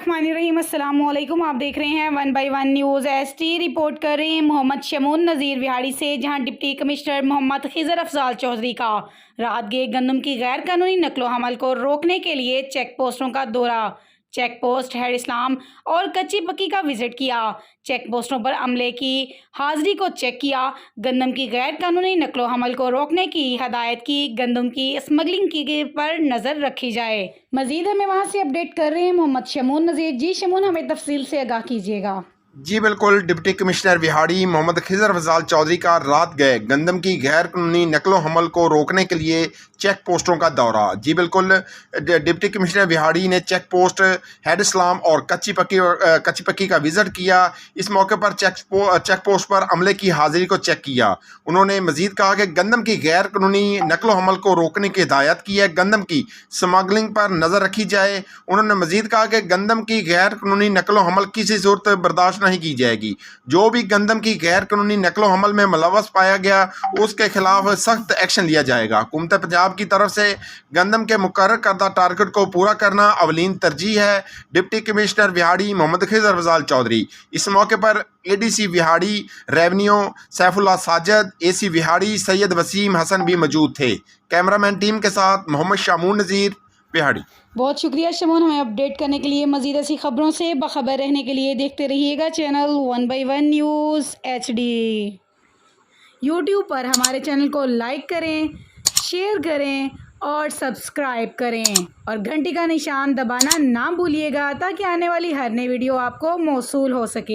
बिस्मिल्लाहिर्रहमानिर्रहीम। अस्सलाम वालेकुम। आप देख रहे हैं 1 बाय 1 न्यूज़ एसटी। रिपोर्ट कर रहे हैं मोहम्मद शमून नज़ीर विहाड़ी से, जहां डिप्टी कमिश्नर मोहम्मद खिजर अफजाल चौधरी का रात गए गंदम की गैर कानूनी नकलो हमल को रोकने के लिए चेक पोस्टों का दौरा, चेक पोस्ट हेड इस्लाम और कच्ची पक्की का विजिट किया। चेक पोस्टों पर अमले की हाजिरी को चेक किया। गंदम की गैर कानूनी नकलो हमल को रोकने की हदायत की। गंदम की स्मगलिंग की पर नज़र रखी जाए। मजीद हमें वहाँ से अपडेट कर रहे हैं मोहम्मद शमून नज़ीर। जी शमून, हमें तफसील से आगाह कीजिएगा। जी बिल्कुल, डिप्टी कमिश्नर विहाड़ी मोहम्मद खिजर अफजाल चौधरी का रात गए गंदम की गैर कानूनी नकलो हमल को रोकने के लिए चेक पोस्टों का दौरा। जी बिल्कुल, डिप्टी कमिश्नर विहाड़ी ने चेक पोस्ट हेड इस्लाम और कच्ची पक्की का विजिट किया। इस मौके पर चेक पोस्ट पर अमले की हाजिरी को चेक किया। उन्होंने मजीद कहा कि गंदम की गैर कानूनी नकलो हमल को रोकने की हिदायत की है। गंदम की स्मगलिंग पर नज़र रखी जाए। उन्होंने मजीद कहा कि गंदम की गैर कानूनी नकलो हमल किसी सूरत बर्दाश्त नहीं की जाएगी। जो भी गंदम की गैर कानूनी नकलो हमल में मुलव्वस पाया गया उसके खिलाफ सख्त एक्शन लिया जाएगा। हुकूमत पंजाब की तरफ से गंदम के मुकर्रर करदा टारगेट को पूरा करना अवलीन तरजीह है। Deputy commissioner Vehari Mohammad Khizar Afzal Chaudhry. इस मौके पर ADC Vehari revenue Saifullah Sajid, AC Vehari Syed Waseem Hassan भी मौजूद थे। कैमरामैन टीम के साथ मोहम्मद शमून नज़ीर विहाड़ी। बहुत शुक्रिया शमून, हमें अपडेट करने के लिए। मज़ीद ऐसी खबरों से बाखबर रहने के लिए देखते रहिएगा channel 1 by 1 news HD। YouTube पर हमारे चैनल को लाइक करें, शेयर करें और सब्सक्राइब करें और घंटी का निशान दबाना ना भूलिएगा, ताकि आने वाली हर नई वीडियो आपको मौसूल हो सके।